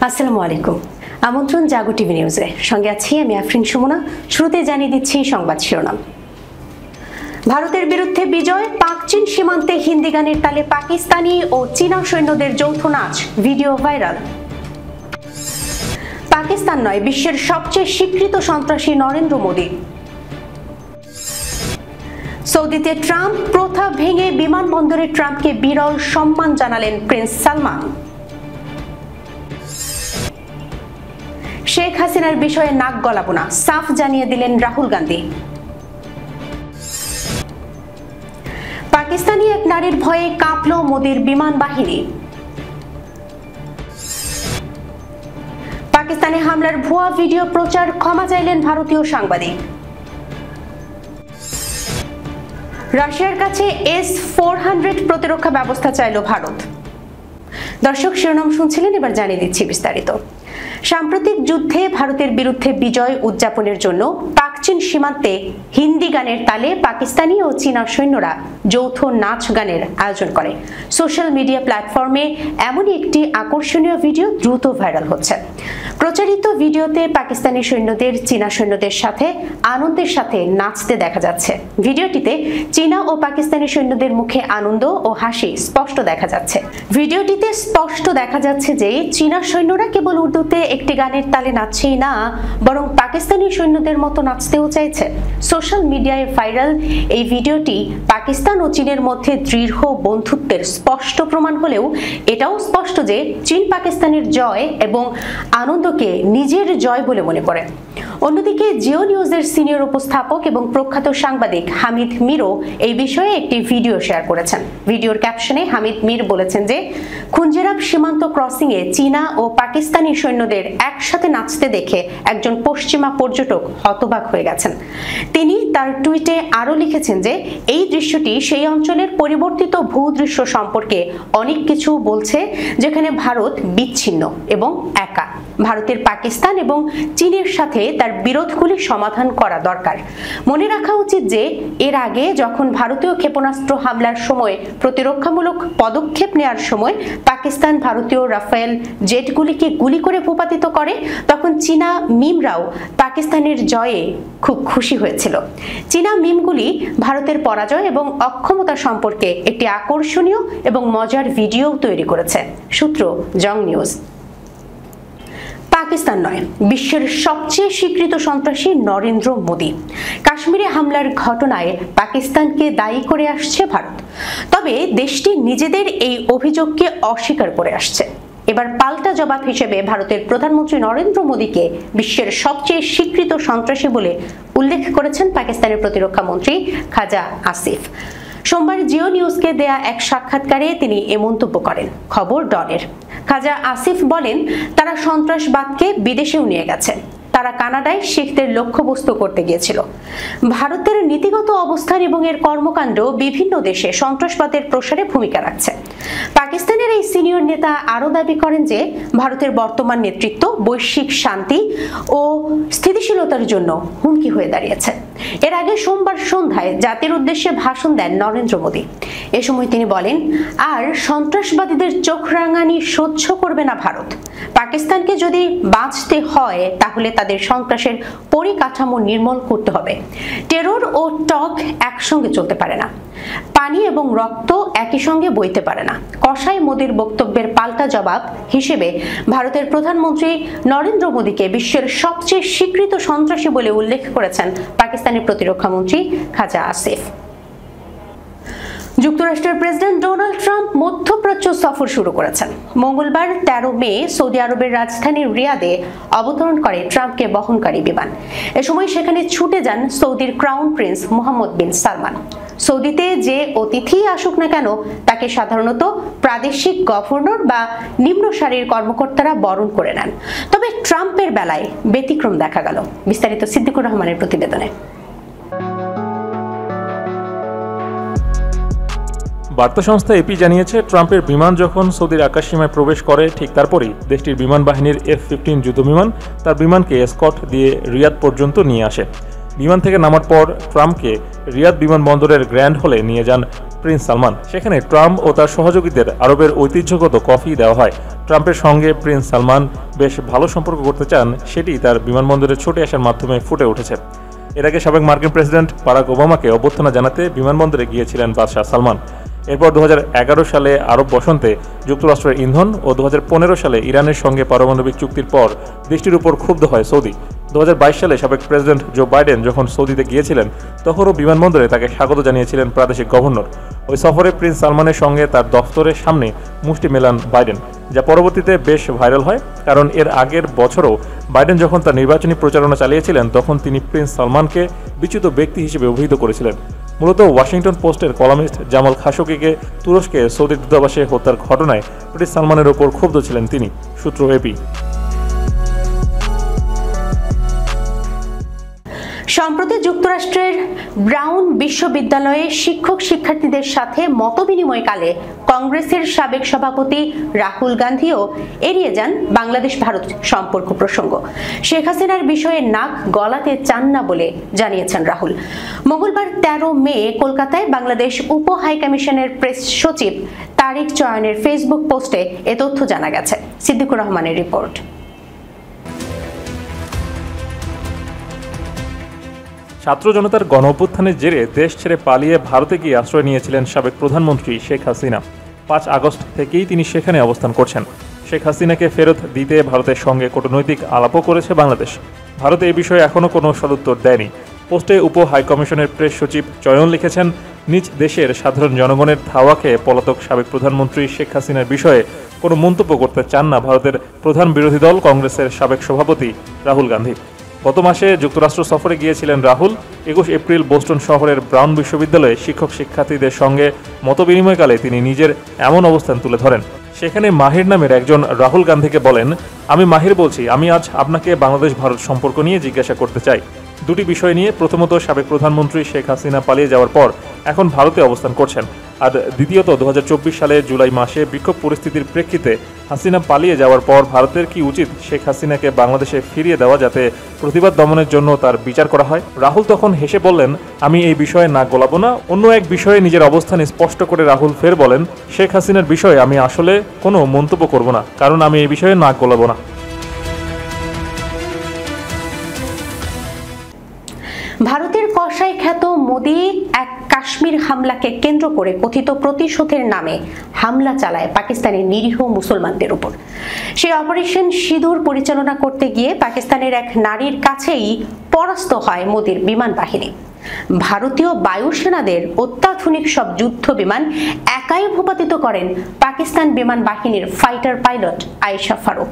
আসসালামু আলাইকুম। আমন্ত্রণ জাগো টিভি নিউজে, সঙ্গে আছি আমি আফরিন সুমনা। শুরুতে জানিয়ে দিচ্ছি সংবাদ শিরোনাম। ভারতের বিরুদ্ধে বিজয়, পাক চীন সীমান্তে হিন্দি গানের তালে পাকিস্তানি ও চীনা সৈন্যদের যৌথ নাচ, ভিডিও ভাইরাল। পাকিস্তান নয়, বিশ্বের সবচেয়ে স্বীকৃত সন্ত্রাসী নরেন্দ্র মোদী। সৌদিতে ট্রাম্প প্রথা ভেঙে বিমানবন্দরে ট্রাম্পকে বিরল সম্মান জানালেন প্রিন্স সালমান। শেখ হাসিনার বিষয়ে নাক গলাবো না, সাফ জানিয়ে দিলেন রাহুল গান্ধী। পাকিস্তানি এক নারীর ভয়ে কাঁপল মোদির বিমান বাহিনী। পাকিস্তানে হামলার ভুয়া ভিডিও প্রচার, ক্ষমা চাইলেন ভারতীয় সাংবাদিক। রাশিয়ার কাছে S-400 প্রতিরক্ষা ব্যবস্থা চাইল ভারত। দর্শক, শিরোনাম শুনছিলেন, এবার জানিয়ে দিচ্ছি বিস্তারিত। সাম্প্রতিক যুদ্ধে ভারতের বিরুদ্ধে বিজয় উদযাপনের জন্য পাক চীন সীমান্তে হিন্দি গানের তালে পাকিস্তানি ও চীনা সৈন্যরা যৌথ নাচ গানের আয়োজন করে। সোশ্যাল মিডিয়া প্ল্যাটফর্মে এমনই একটি আকর্ষণীয় ভিডিও দ্রুত ভাইরাল হচ্ছে। প্রচারিত ভিডিওতে পাকিস্তানি সৈন্যদের চীনা সৈন্যদের সাথে আনন্দের সাথে নাচতে দেখা যাচ্ছে। ভিডিওটিতে চীনা ও পাকিস্তানি সৈন্যদের মুখে আনন্দ ও হাসি স্পষ্ট দেখা যাচ্ছে। ভিডিওটিতে স্পষ্ট দেখা যাচ্ছে যে চীনা সৈন্যরা কেবল উর্দুতে একটি গানের তালে নাচছেই না, বরং পাকিস্তানি সৈন্যদের মতো নাচতেও চাইছে। সোশ্যাল মিডিয়ায় ভাইরাল এই ভিডিওটি পাকিস্তান ও চীনের মধ্যে দৃঢ় বন্ধুত্বের স্পষ্ট প্রমাণ হলেও এটাও স্পষ্ট যে চীন পাকিস্তানের জয় এবং আনন্দকে নিজের জয় বলে মনে করে। অন্যদিকে জিও নিউজের সিনিয়র উপস্থাপক এবং প্রখ্যাত সাংবাদিক হামিদ মিরও এই বিষয়ে একটি ভিডিও শেয়ার করেছেন। ভিডিওর ক্যাপশনে হামিদ মির বলেছেন যে খুঞ্জেরাব সীমান্ত ক্রসিংয়ে চীনা ও পাকিস্তানি সৈন্যদের একসাথে নাচতে দেখে একজন পশ্চিমা পর্যটক হতবাক হয়ে গেছেন। তিনি তার টুইটে আরও লিখেছেন যে এই দৃশ্যটি সেই অঞ্চলের পরিবর্তিত ভূদৃশ্য সম্পর্কে অনেক কিছু বলছে, যেখানে ভারত বিচ্ছিন্ন এবং একা। ভারতের পাকিস্তান এবং চীনের সাথে তার বিরোধগুলি সমাধান করা দরকার। মনে রাখা উচিত যে এর আগে যখন ভারতীয় ক্ষেপণাস্ত্র হামলার সময় প্রতিরক্ষামূলক পদক্ষেপ নেওয়ার সময় পাকিস্তান ভারতীয় রাফেল জেটগুলিকে গুলি করে ভূপাতিত করে, তখন চীনা মিমরাও পাকিস্তানের জয়ে খুব খুশি হয়েছিল। চীনা মিমগুলি ভারতের পরাজয় এবং অক্ষমতা সম্পর্কে একটি আকর্ষণীয় এবং মজার ভিডিও তৈরি করেছে। সূত্র জং নিউজ। পাকিস্তান নয়, বিশ্বের সবচেয়ে স্বীকৃত সন্ত্রাসী নরেন্দ্র মোদী। কাশ্মীরে হামলার ঘটনায় পাকিস্তানকে দায়ী করে আসছে ভারত, তবে দেশটি নিজেদের এই অভিযোগকে অস্বীকার করে আসছে। এবার পাল্টা জবাব হিসেবে ভারতের প্রধানমন্ত্রী নরেন্দ্র মোদীকে বিশ্বের সবচেয়ে স্বীকৃত সন্ত্রাসী বলে উল্লেখ করেছেন পাকিস্তানের প্রতিরক্ষা মন্ত্রী খাজা আসিফ। সোমবার জিও নিউজকে দেয়া এক সাক্ষাৎকারে তিনি এ মন্তব্য করেন। খবর ডনের। খাজা আসিফ বলেন, তারা সন্ত্রাসবাদকে বিদেশেও নিয়ে গেছে। তারা কানাডায় শিখদের লক্ষ্যবস্তু করতে গিয়েছিল। ভারতের নীতিগত অবস্থান এবং এর কর্মকাণ্ড বিভিন্ন দেশে সন্ত্রাসবাদের প্রসারে ভূমিকা রাখছে। পাকিস্তানের এই সিনিয়র নেতা আরও দাবি করেন যে ভারতের বর্তমান নেতৃত্ব বৈশ্বিক শান্তি ও স্থিতিশীলতার জন্য হুমকি হয়ে দাঁড়িয়েছে। এর আগে সোমবার সন্ধ্যায় জাতির উদ্দেশ্যে ভাষণ দেন নরেন্দ্র মোদী। এ সময় তিনি বলেন, আর সন্ত্রাসবাদীদের চোখ রাঙানি সহ্য করবে না ভারত। পাকিস্তানকে যদি বাঁচতে হয় তাহলে তাদের সন্ত্রাসের পরিকাঠামো নির্মূল করতে হবে। টেরর ও টক একসঙ্গে চলতে পারে না। পানি এবং রক্ত একই সঙ্গে বইতে পারে না। কসাই মোদীর বক্তব্যের পাল্টা জবাব হিসেবে ভারতের প্রধানমন্ত্রী নরেন্দ্র মোদীকে বিশ্বের সবচেয়ে স্বীকৃত সন্ত্রাসী বলে উল্লেখ করেছেন পাকিস্তানের প্রতিরক্ষা মন্ত্রী খাজা আসিফ। যুক্তরাষ্ট্রের প্রেসিডেন্ট ডোনাল্ড ট্রাম্প মধ্যপ্রাচ্য সফর শুরু করেছেন। মঙ্গলবার 13 মে সৌদি আরবের রাজধানী রিয়াদে অবতরণ করে ট্রাম্পকে বহনকারী বিমান। এ সময় সেখানে ছুটে যান সৌদির ক্রাউন প্রিন্স মোহাম্মদ বিন সালমান। সৌদিতে যে অতিথি আসুক না কেন তাকে সাধারণত প্রাদেশিক গভর্নর বা নিম্ন সারির কর্মকর্তারা বরণ করে নেন, তবে ট্রাম্পের বেলায় ব্যতিক্রম দেখা গেল। বিস্তারিত সিদ্দিকুর রহমানের প্রতিবেদনে। বার্তা সংস্থা এপি জানিয়েছে, ট্রাম্পের বিমান যখন সৌদির আকাশসীমায় প্রবেশ করে ঠিক তারপরই দেশটির বিমান বাহিনীর F-15 যুদ্ধবিমান তার বিমানকে এসকর্ট দিয়ে রিয়াদ পর্যন্ত নিয়ে আসে। বিমান থেকে নামার পর ট্রাম্পকে রিয়াদ বিমানবন্দরের গ্র্যান্ড হলে নিয়ে যান প্রিন্স সালমান। সেখানে ট্রাম্প ও তার সহযোগীদের আরবের ঐতিহ্যগত কফি দেওয়া হয়। ট্রাম্পের সঙ্গে প্রিন্স সালমান বেশ ভালো সম্পর্ক করতে চান, সেটি তার বিমানবন্দরে ছুটে আসার মাধ্যমে ফুটে উঠেছে। এর আগে সাবেক মার্কিন প্রেসিডেন্ট বারাক ওবামাকে অভ্যর্থনা জানাতে বিমানবন্দরে গিয়েছিলেন বাদশাহ সালমান। এরপর 2011 সালে আরব বসন্তে যুক্তরাষ্ট্রের ইন্ধন ও 2015 সালে ইরানের সঙ্গে পারমাণবিক চুক্তির পর দেশটির উপর ক্ষুব্ধ হয় সৌদি। 2022 সালে সাবেক প্রেসিডেন্ট জো বাইডেন যখন সৌদিতে গিয়েছিলেন তখনও বিমানবন্দরে তাকে স্বাগত জানিয়েছিলেন প্রাদেশিক গভর্নর। ওই সফরে প্রিন্স সালমানের সঙ্গে তার দফতরের সামনে মুষ্টি মেলান বাইডেন, যা পরবর্তীতে বেশ ভাইরাল হয়, কারণ এর আগের বছরও বাইডেন যখন তার নির্বাচনী প্রচারণা চালিয়েছিলেন তখন তিনি প্রিন্স সালমানকে বিচ্যুত ব্যক্তি হিসেবে অভিহিত করেছিলেন। মূলত ওয়াশিংটন পোস্টের কলামিস্ট জামাল খাশোগিকে তুরস্কে সৌদি দূতাবাসে হত্যার ঘটনায় প্রিন্স সালমানের ওপর ক্ষুব্ধ ছিলেন তিনি। সূত্র এপি। সম্প্রতি যুক্তরাষ্ট্রের ব্রাউন বিশ্ববিদ্যালয়ে শিক্ষক শিক্ষার্থীদের সাথে মতবিনিময়কালে কংগ্রেসের সাবেক সভাপতি রাহুল গান্ধীও এড়িয়ে যান বাংলাদেশ ভারত সম্পর্ক প্রসঙ্গ। শেখ হাসিনার বিষয়ে নাক গলাতে চান না বলে জানিয়েছেন রাহুল। মঙ্গলবার 13 মে কলকাতায় বাংলাদেশ উপ হাইকমিশনের প্রেস সচিব তারিক চয়নের ফেসবুক পোস্টে এ তথ্য জানা গেছে। সিদ্দিকুর রহমানের রিপোর্ট। ছাত্র জনতার গণ অভ্যুত্থানের জেরে দেশ ছেড়ে পালিয়ে ভারতে গিয়ে আশ্রয় নিয়েছিলেন সাবেক প্রধানমন্ত্রী শেখ হাসিনা। 5 আগস্ট থেকেই তিনি সেখানে অবস্থান করছেন। শেখ হাসিনাকে ফেরত দিতে ভারতের সঙ্গে কূটনৈতিক আলাপও করেছে বাংলাদেশ। ভারত এই বিষয়ে এখনও কোনো সদুত্তর দেয়নি। পোস্টে উপ হাইকমিশনের প্রেস সচিব চয়ন লিখেছেন, নিজ দেশের সাধারণ জনগণের ধাওয়া খেয়ে পলাতক সাবেক প্রধানমন্ত্রী শেখ হাসিনার বিষয়ে কোনো মন্তব্য করতে চান না ভারতের প্রধান বিরোধী দল কংগ্রেসের সাবেক সভাপতি রাহুল গান্ধী। গত মাসে যুক্তরাষ্ট্র সফরে গিয়েছিলেন রাহুল। 21 এপ্রিল বোস্টন শহরের ব্রাউন বিশ্ববিদ্যালয়ে শিক্ষক শিক্ষার্থীদের সঙ্গে মতবিনিময়কালে তিনি নিজের এমন অবস্থান তুলে ধরেন। সেখানে মাহির নামের একজন রাহুল গান্ধীকে বলেন, আমি মাহির বলছি, আমি আজ আপনাকে বাংলাদেশ ভারত সম্পর্ক নিয়ে জিজ্ঞাসা করতে চাই। দুটি বিষয় নিয়ে। প্রথমত, সাবেক প্রধানমন্ত্রী শেখ হাসিনা পালিয়ে যাওয়ার পর এখন ভারতে অবস্থান করছেন। আর দ্বিতীয়ত, 2024 সালে জুলাই মাসে বিক্ষোভ পরিস্থিতির প্রেক্ষিতে হাসিনা পালিয়ে যাওয়ার পর ভারতের কি উচিত শেখ হাসিনাকে বাংলাদেশে ফিরিয়ে দেওয়া, যাতে প্রতিবাদ দমনের জন্য তার বিচার করা হয়। রাহুল তখন হেসে বললেন, আমি এই বিষয়ে নাক গলাবো না। অন্য এক বিষয়ে নিজের অবস্থান স্পষ্ট করে রাহুল ফের বলেন, শেখ হাসিনার বিষয়ে আমি আসলে কোনো মন্তব্য করব না, কারণ আমি এই বিষয়ে নাক গলাবো না। ভারতের কসাই খ্যাত মোদি এক কাশ্মীর হামলাকে কেন্দ্র করে কথিত প্রতিশোধের নামে হামলা চালায় পাকিস্তানের নিরীহ মুসলমানদের উপর। সেই অপারেশন সিঁদুর পরিচালনা করতে গিয়ে পাকিস্তানের এক নারীর কাছেই পরাস্ত হয় মোদির বিমান বাহিনী। ভারতীয় বায়ুসেনাদের অত্যাধুনিক সব যুদ্ধ বিমান একাই ভূপাতিত করেন পাকিস্তান বিমান বাহিনীর ফাইটার পাইলট আয়েশা ফারুক,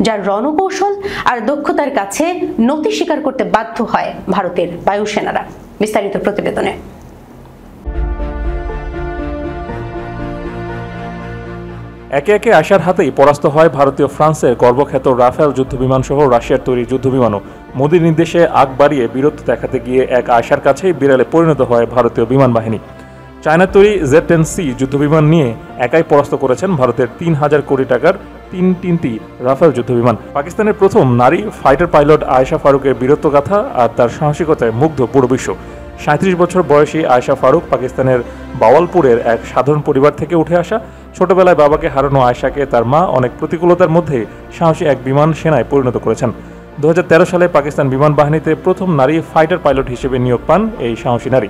যার রণকৌশল আর দক্ষতার কাছে নতি স্বীকার করতে বাধ্য হয় ভারতের বায়ুসেনারা। বিস্তারিত প্রতিবেদনে। একে একে আয়শার হাতেই পরাস্ত হয় ভারতীয় ফ্রান্সের গর্বখ্যাত রাফেল যুদ্ধবিমান সহ রাশিয়ার তৈরি যুদ্ধবিমানও। মোদির নির্দেশে আগ বাড়িয়ে বীরত্ব দেখাতে গিয়ে এক আয়শার কাছেই বিড়ালে পরিণত হয় ভারতীয় বিমান বাহিনী। চায়নার তৈরি Z-10C যুদ্ধবিমান নিয়ে একাই পরাস্ত করেছেন ভারতের 3000 কোটি টাকার তিনটি রাফেল যুদ্ধবিমান। পাকিস্তানের প্রথম নারী ফাইটার পাইলট আয়েশা ফারুকের বীরত্বগাথা আর তার সাহসিকতায় মুগ্ধ পুরো বিশ্ব। 37 বছর বয়সী আয়েশা ফারুক পাকিস্তানের বাওয়ালপুরের এক সাধারণ পরিবার থেকে উঠে আসা। ছোটবেলায় বাবাকে হারানো আয়েশাকে তার মা অনেক প্রতিকূলতার মধ্যে সাহসী এক বিমান সেনায় পরিণত করেছেন। 2013 সালে পাকিস্তান বিমান বাহিনীতে প্রথম নারী ফাইটার পাইলট হিসেবে নিয়োগ পান এই সাহসী নারী।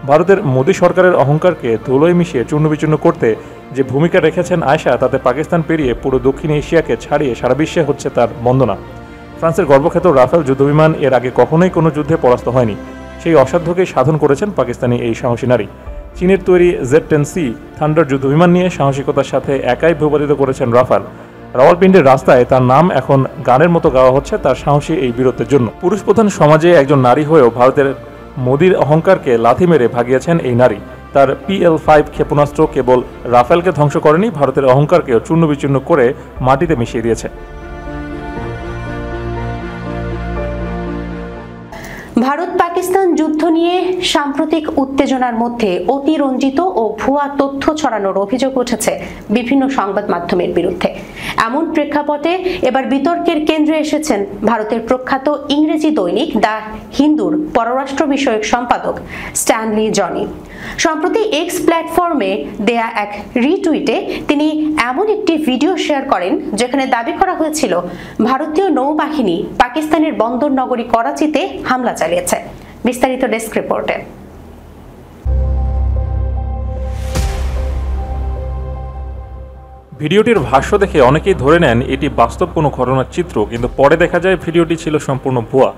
ভারতের মোদী সরকারের অহংকারকে ধুলোয় মিশিয়ে চূর্ণবিচূর্ণ করতে যে ভূমিকা রেখেছেন আয়েশা, তাতে পাকিস্তান পেরিয়ে পুরো দক্ষিণ এশিয়াকে ছাড়িয়ে সারা বিশ্বে হচ্ছে তার বন্দনা। ফ্রান্সের গর্বখ্যাত রাফেল যুদ্ধবিমান এর আগে কখনোই কোনো যুদ্ধে পরাস্ত হয়নি। সেই অসাধ্যকেই সাধন করেছেন পাকিস্তানি এই সাহসী নারী। চীনের তৈরি Z-10C থান্ডার যুদ্ধবিমান নিয়ে সাহসিকতার সাথে একাই ভূপাতিত করেছেন রাফেল। রাওয়ালপিন্ডির রাস্তায় তার নাম এখন গানের মতো গাওয়া হচ্ছে তার সাহসী এই বীরত্বের জন্য। পুরুষ প্রধান সমাজে একজন নারী হয়েও ভারতের মোদির অহংকারকে লাথি মেরে ভাগিয়েছেন এই নারী। তার PL-5 ক্ষেপণাস্ত্র কেবল রাফেলকে ধ্বংস করেনি, ভারতের অহংকারকেও চূর্ণবিচূর্ণ করে মাটিতে মিশিয়ে দিয়েছে। ভারত পাকিস্তান যুদ্ধ নিয়ে সাম্প্রতিক উত্তেজনার মধ্যে অতিরঞ্জিত ও ভুয়া তথ্য ছড়ানোর অভিযোগ উঠেছে বিভিন্ন সংবাদ মাধ্যমের বিরুদ্ধে। এমন প্রেক্ষাপটে এবার বিতর্কের কেন্দ্রে এসেছেন ভারতের প্রখ্যাত ইংরেজি দৈনিক দ্য হিন্দুর পররাষ্ট্র বিষয়ক সম্পাদক স্ট্যানলি জনি। সম্প্রতি এক্স প্ল্যাটফর্মে দেয়া এক রিটুইটে তিনি এমন একটি ভিডিও শেয়ার করেন যেখানে দাবি করা হয়েছিল ভারতীয় নৌবাহিনী পাকিস্তানের বন্দর নগরী করাচিতে হামলা চালিয়েছে। বিস্তারিত ডেস্ক রিপোর্টে। ভিডিওটির ভাষ্য দেখে অনেকেই ধরে নেন এটি বাস্তব কোনো ঘটনার চিত্র, কিন্তু পরে দেখা যায় ভিডিওটি ছিল সম্পূর্ণ ভুয়া।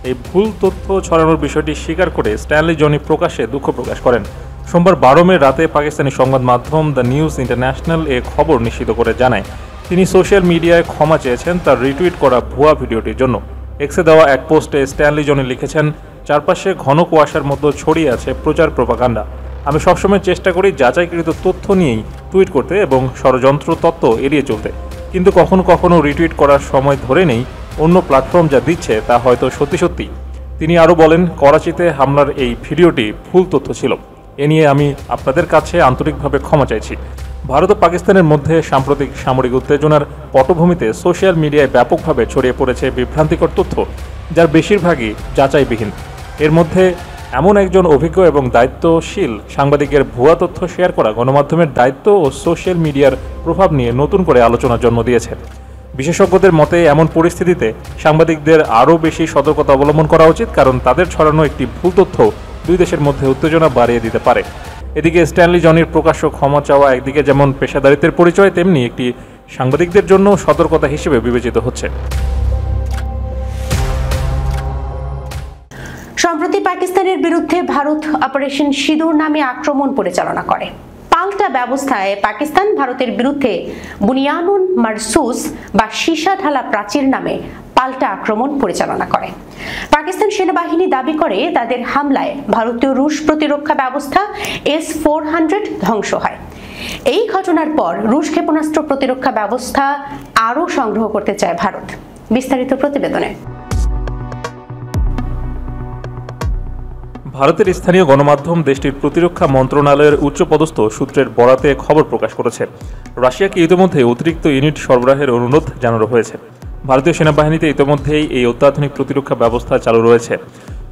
এই ভুল তথ্য ছড়ানোর বিষয়টি স্বীকার করে স্ট্যানলি জনি প্রকাশ্যে দুঃখ প্রকাশ করেন। সোমবার 12 মে রাতে পাকিস্তানি সংবাদ মাধ্যম দ্য নিউজ ইন্টারন্যাশনাল এ খবর নিশ্চিত করে জানায় তিনি সোশ্যাল মিডিয়ায় ক্ষমা চেয়েছেন তার রিটুইট করা ভুয়া ভিডিওটির জন্য। এক্সে দেওয়া এক পোস্টে স্ট্যানলি জনি লিখেছেন, চারপাশে ঘন কুয়াশার মধ্যে ছড়িয়ে আছে প্রচার প্রোপাগান্ডা। আমি সবসময় চেষ্টা করি যাচাইকৃত তথ্য নিয়েই টুইট করতে এবং ষড়যন্ত্র তত্ত্ব এড়িয়ে চলতে, কিন্তু কখনো কখনো রিটুইট করার সময় ধরে নেই অন্য প্ল্যাটফর্ম যা দিচ্ছে তা হয়তো সত্যি সত্যি। তিনি আরও বলেন, করাচিতে হামলার এই ভিডিওটি ভুল তথ্য ছিল। এ নিয়ে আমি আপনাদের কাছে আন্তরিকভাবে ক্ষমা চাইছি। ভারত ও পাকিস্তানের মধ্যে সাম্প্রতিক সামরিক উত্তেজনার পটভূমিতে সোশ্যাল মিডিয়ায় ব্যাপকভাবে ছড়িয়ে পড়েছে বিভ্রান্তিকর তথ্য, যার বেশিরভাগই যাচাইবিহীন। এর মধ্যে এমন একজন অভিজ্ঞ এবং দায়িত্বশীল সাংবাদিকের ভুয়া তথ্য শেয়ার করা গণমাধ্যমের দায়িত্ব ও সোশ্যাল মিডিয়ার প্রভাব নিয়ে নতুন করে আলোচনার জন্ম দিয়েছে। বিশেষজ্ঞদের মতে এমন পরিস্থিতিতে সাংবাদিকদের আরও বেশি সতর্কতা অবলম্বন করা উচিত, কারণ তাদের ছড়ানো একটি ভুল তথ্য দুই দেশের মধ্যে উত্তেজনা বাড়িয়ে দিতে পারে। এদিকে স্ট্যানলি জনির প্রকাশ্য ক্ষমা চাওয়া একদিকে যেমন পেশাদারিত্বের পরিচয়, তেমনি একটি সাংবাদিকদের জন্য সতর্কতা হিসেবে বিবেচিত হচ্ছে। সম্প্রতি পাকিস্তানের বিরুদ্ধে ভারত অপারেশন সিঁদুর নামে আক্রমণ পরিচালনা করে। পাল্টা ব্যবস্থায় পাকিস্তান ভারতের বিরুদ্ধে বুনিয়ানুন মারসুস বা সীসা ঢালা প্রাচীর নামে পাল্টা আক্রমণ পরিচালনা করে। পাকিস্তান সেনাবাহিনী দাবি করে তাদের হামলায় ভারতীয় রুশ প্রতিরক্ষা ব্যবস্থা S-400 ধ্বংস হয়। এই ঘটনার পর রুশ ক্ষেপণাস্ত্র প্রতিরক্ষা ব্যবস্থা আরও সংগ্রহ করতে চায় ভারত। বিস্তারিত প্রতিবেদনে। ভারতের স্থানীয় গণমাধ্যম দেশটির প্রতিরক্ষা মন্ত্রণালয়ের উচ্চপদস্থ সূত্রের বরাতে খবর প্রকাশ করেছে, রাশিয়াকে ইতিমধ্যে অতিরিক্ত ইউনিট সরবরাহের অনুরোধ জানানো হয়েছে। ভারতীয় সেনাবাহিনীতে ইতিমধ্যেই এই অত্যাধুনিক প্রতিরক্ষা ব্যবস্থা চালু রয়েছে।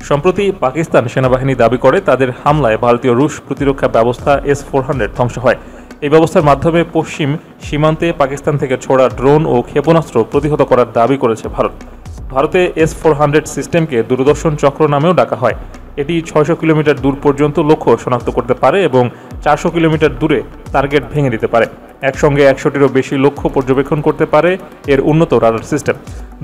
সম্প্রতি পাকিস্তান সেনাবাহিনী দাবি করে তাদের হামলায় ভারতীয় রুশ প্রতিরক্ষা ব্যবস্থা S-400 ধ্বংস হয়। এই ব্যবস্থার মাধ্যমে পশ্চিম সীমান্তে পাকিস্তান থেকে ছোড়া ড্রোন ও ক্ষেপণাস্ত্র প্রতিহত করার দাবি করেছে ভারত। ভারতে S-400 সিস্টেমকে দূরদর্শন চক্র নামেও ডাকা হয়। এটি 600 কিলোমিটার দূর পর্যন্ত লক্ষ্য শনাক্ত করতে পারে এবং 400 কিলোমিটার দূরে টার্গেট ভেঙে দিতে পারে। একসঙ্গে 100টিরও বেশি লক্ষ্য পর্যবেক্ষণ করতে পারে এর উন্নত রাডার সিস্টেম।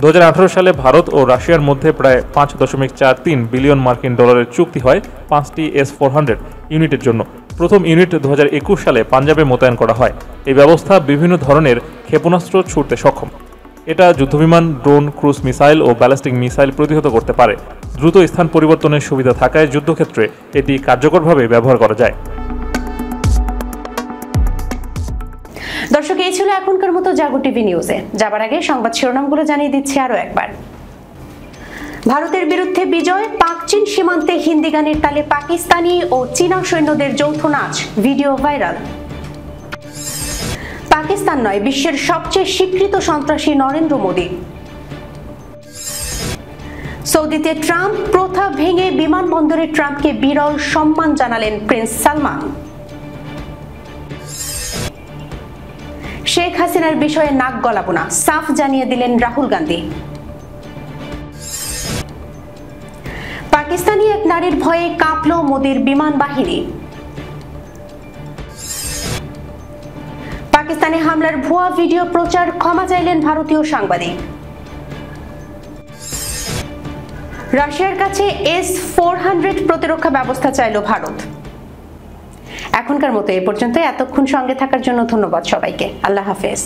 2018 সালে ভারত ও রাশিয়ার মধ্যে প্রায় $5.43 বিলিয়ন মার্কিন ডলারের চুক্তি হয় 5টি S-400 ইউনিটের জন্য। প্রথম ইউনিট 2021 সালে পাঞ্জাবে মোতায়েন করা হয়। এই ব্যবস্থা বিভিন্ন ধরনের ক্ষেপণাস্ত্র ছুড়তে সক্ষম। এটা যুদ্ধবিমান, ড্রোন, ক্রুজ মিসাইল ও ব্যালিস্টিক মিসাইল প্রতিহত করতে পারে। দ্রুত স্থান পরিবর্তনের সুবিধা থাকায় যুদ্ধক্ষেত্রে এটি কার্যকরভাবে ব্যবহার করা যায়। দর্শক, এই ছিল এখনকার মতো জাগো টিভি নিউজে। যাবার আগে সংবাদ শিরোনামগুলো জানিয়ে দিচ্ছি আরো একবার। ভারতের বিরুদ্ধে বিজয়, পাক চীন সীমান্তে হিন্দি গানের তালে পাকিস্তানি ও চীনা সৈন্যদের যৌথ নাচ, ভিডিও ভাইরাল। পাকিস্তান নয়, বিশ্বের সবচেয়ে স্বীকৃত সন্ত্রাসী নরেন্দ্র মোদী। সৌদিতে ট্রাম্প প্রথা ভেঙে বিমানবন্দরে ট্রাম্পকে বিরল সম্মান জানালেন প্রিন্স সালমান। শেখ হাসিনার বিষয়ে নাক গলাবো না, সাফ জানিয়ে দিলেন রাহুল গান্ধী। পাকিস্তানি এক নারীর ভয়ে কাঁপল মোদীর বিমান বাহিনী। পাকিস্তানে হামলার ভুয়া ভিডিও প্রচার, ক্ষমা চাইলেন ভারতীয় সাংবাদিক। রাশিয়ার কাছে S-400 প্রতিরক্ষা ব্যবস্থা চাইল ভারত। এখনকার মতো এ পর্যন্ত। এতক্ষণ সঙ্গে থাকার জন্য ধন্যবাদ সবাইকে। আল্লাহ হাফেজ।